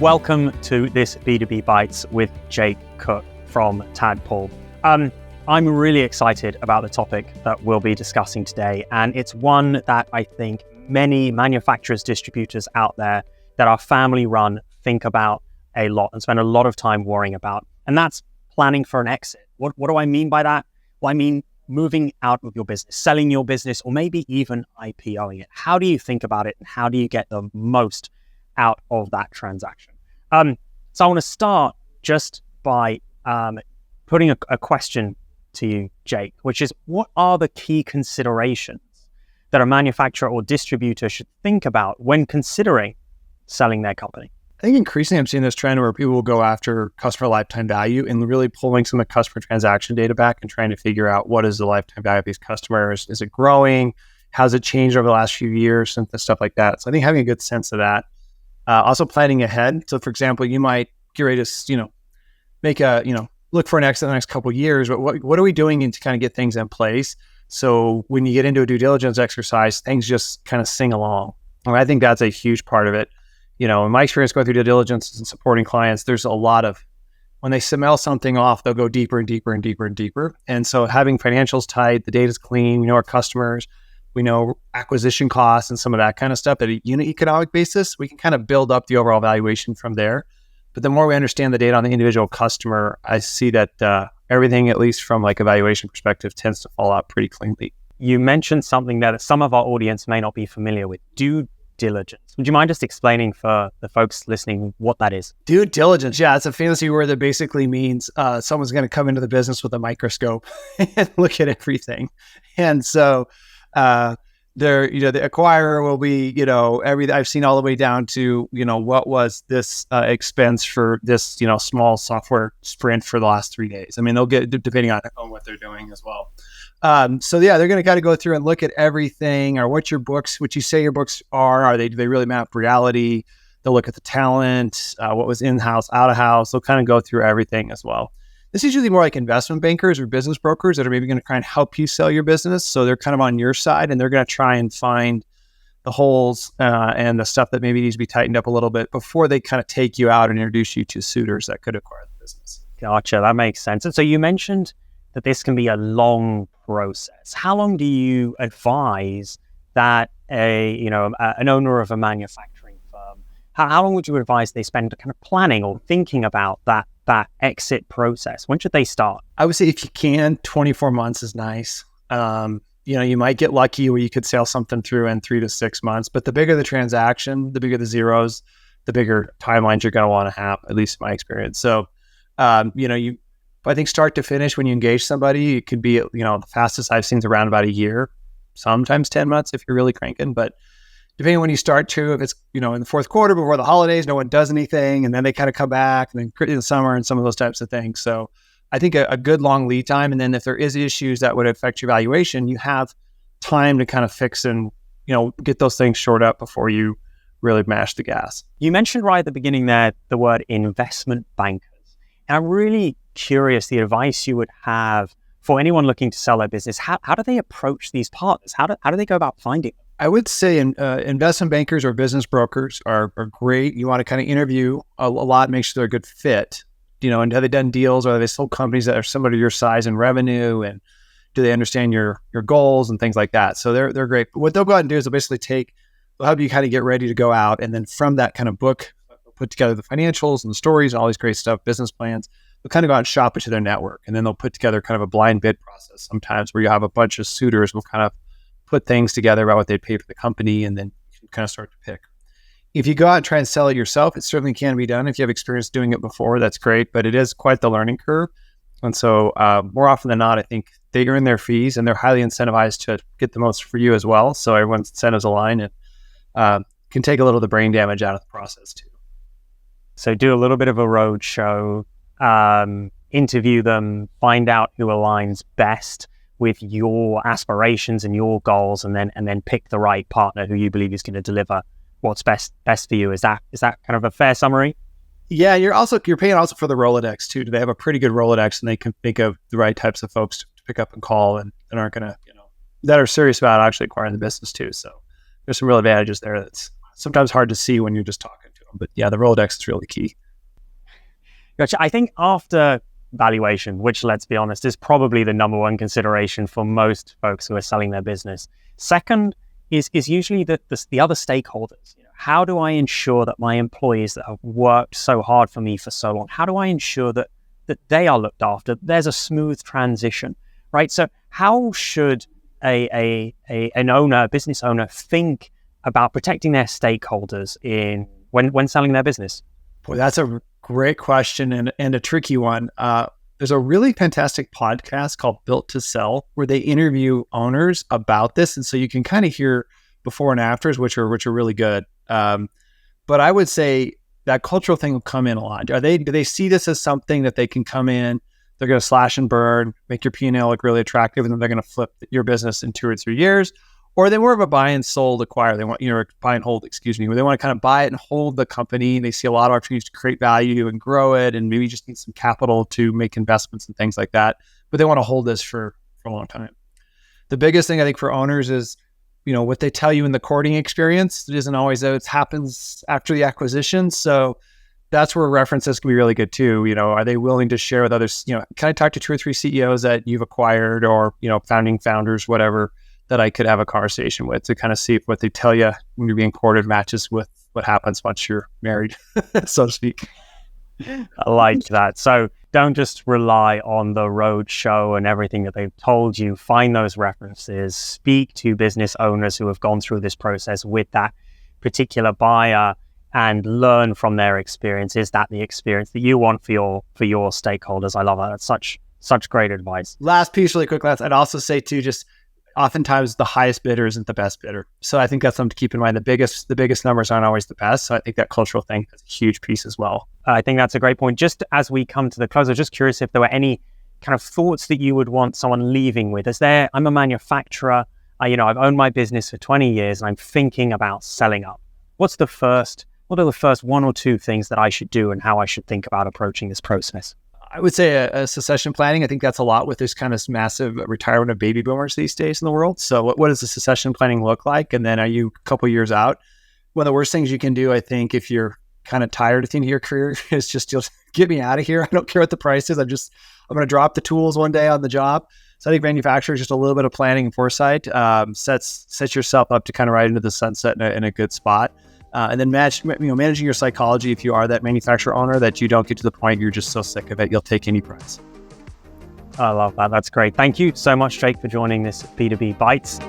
Welcome to this B2B Bites with Jake Cook from Tadpull. I'm really excited about the topic that we'll be discussing today, and it's one that I think many manufacturers, distributors out there that are family run think about a lot and spend a lot of time worrying about, and that's planning for an exit. What do I mean by that? Well, I mean moving out of your business, selling your business, or maybe even IPOing it. How do you think about it, and how do you get the most out of that transaction? So I want to start just by putting a question to you, Jake, which is, what are the key considerations that a manufacturer or distributor should think about when considering selling their company? I think increasingly I'm seeing this trend where people will go after customer lifetime value and really pulling some of the customer transaction data back and trying to figure out what is the lifetime value of these customers. Is it growing? How's it changed over the last few years and stuff like that? So I think having a good sense of that. Also planning ahead. So for example, you might get ready to, make look for an exit in the next couple of years, but what are we doing to kind of get things in place? So when you get into a due diligence exercise, things just kind of sing along. And I think that's a huge part of it. In my experience going through due diligence and supporting clients, there's a lot of, when they smell something off, they'll go deeper and deeper and deeper and deeper. And so having financials tight, the data's clean, we know our customers, we know acquisition costs and some of that kind of stuff at a unit economic basis, we can kind of build up the overall valuation from there. But the more we understand the data on the individual customer, I see that everything, at least from like a valuation perspective, tends to fall out pretty cleanly. You mentioned something that some of our audience may not be familiar with: due diligence. Would you mind just explaining for the folks listening what that is? Due diligence, yeah, it's a fancy word that basically means someone's going to come into the business with a microscope and look at everything. And so the acquirer will be, I've seen all the way down to, what was this expense for this, small software sprint for the last 3 days. I mean, they'll get, depending on what they're doing as well. So yeah, they're going to kind of go through and look at everything, or what you say your books are. Do they really map reality? They'll look at the talent, what was in-house, out-of-house. They'll kind of go through everything as well. This is usually more like investment bankers or business brokers that are maybe going to try and help you sell your business. So they're kind of on your side, and they're going to try and find the holes and the stuff that maybe needs to be tightened up a little bit before they kind of take you out and introduce you to suitors that could acquire the business. Gotcha. That makes sense. And so you mentioned that this can be a long process. How long do you advise that an owner of a manufacturing firm, how long would you advise they spend kind of planning or thinking about that exit process? When should they start? I would say if you can, 24 months is nice. You might get lucky where you could sell something through in 3 to 6 months, but the bigger the transaction, the bigger the zeros, the bigger timelines you're going to want to have, at least in my experience. So, I think start to finish, when you engage somebody, it could be, the fastest I've seen is around about a year, sometimes 10 months if you're really cranking. But depending on when you start to, if it's, in the fourth quarter before the holidays, no one does anything, and then they kind of come back, and then in the summer and some of those types of things. So I think a good long lead time. And then if there is issues that would affect your valuation, you have time to kind of fix and, get those things shored up before you really mash the gas. You mentioned right at the beginning there the word investment bankers. And I'm really curious the advice you would have for anyone looking to sell their business. How do they approach these partners? How do they go about finding them? I would say investment bankers or business brokers are great. You want to kind of interview a lot, make sure they're a good fit. And have they done deals, or have they sold companies that are similar to your size and revenue, and do they understand your goals and things like that? So they're great. But what they'll go out and do is they'll help you kind of get ready to go out, and then from that kind of book, put together the financials and the stories and all these great stuff, business plans. They'll kind of go out and shop it to their network, and then they'll put together kind of a blind bid process sometimes, where you have a bunch of suitors will kind of put things together about what they'd pay for the company, and then you can kind of start to pick. If you go out and try and sell it yourself, it certainly can be done. If you have experience doing it before, that's great, but it is quite the learning curve. And so more often than not, I think they earn their fees, and they're highly incentivized to get the most for you as well. So everyone's incentives align, and can take a little of the brain damage out of the process too. So do a little bit of a road show, interview them, find out who aligns best with your aspirations and your goals, and then pick the right partner who you believe is going to deliver what's best for you. Is that kind of a fair summary? Yeah, you're paying also for the Rolodex too. Do they have a pretty good Rolodex, and they can think of the right types of folks to pick up and call, and aren't going to, that are serious about actually acquiring the business too. So there's some real advantages there that's sometimes hard to see when you're just talking to them. But yeah, the Rolodex is really key. Gotcha. I think after valuation, which let's be honest, is probably the number one consideration for most folks who are selling their business. Second is usually the other stakeholders. How do I ensure that my employees that have worked so hard for me for so long, how do I ensure that they are looked after? There's a smooth transition, right? So how should a business owner think about protecting their stakeholders when selling their business? Boy, that's a great question and a tricky one. There's a really fantastic podcast called Built to Sell where they interview owners about this. And so you can kind of hear before and afters, which are really good. But I would say that cultural thing will come in a lot. Do they see this as something that they can come in, they're going to slash and burn, make your P&L look really attractive, and then they're going to flip your business in 2 or 3 years? Or are they more of a buy and hold acquire? They want, buy and hold, where they want to kind of buy it and hold the company. And they see a lot of opportunities to create value and grow it, and maybe just need some capital to make investments and things like that. But they want to hold this for a long time. The biggest thing I think for owners is, what they tell you in the courting experience. It isn't always that it happens after the acquisition. So that's where references can be really good too. Are they willing to share with others? Can I talk to 2 or 3 CEOs that you've acquired, or, founding founders, whatever, that I could have a conversation with to kind of see if what they tell you when you're being courted matches with what happens once you're married, so to speak. I like that. So don't just rely on the road show and everything that they've told you. Find those references, speak to business owners who have gone through this process with that particular buyer, and learn from their experience. Is that the experience that you want for your stakeholders? I love that. That's such great advice. Last piece, really quick, I'd also say too, just oftentimes the highest bidder isn't the best bidder. So I think that's something to keep in mind. The biggest numbers aren't always the best. So I think that cultural thing is a huge piece as well. I think that's a great point. Just as we come to the close, I was just curious if there were any kind of thoughts that you would want someone leaving with. I'm a manufacturer. I've owned my business for 20 years and I'm thinking about selling up. What are the first 1 or 2 things that I should do, and how I should think about approaching this process? I would say a succession planning. I think that's a lot with this kind of massive retirement of baby boomers these days in the world. So what does the succession planning look like? And then are you a couple years out? One of the worst things you can do, I think, if you're kind of tired at the end of your career, is just get me out of here. I don't care what the price is. I'm going to drop the tools one day on the job. So I think manufacturing is just a little bit of planning and foresight. Sets yourself up to kind of ride into the sunset in a good spot. And then managing your psychology if you are that manufacturer owner, that you don't get to the point you're just so sick of it, you'll take any price. I love that. That's great. Thank you so much, Jake, for joining this B2B Bites.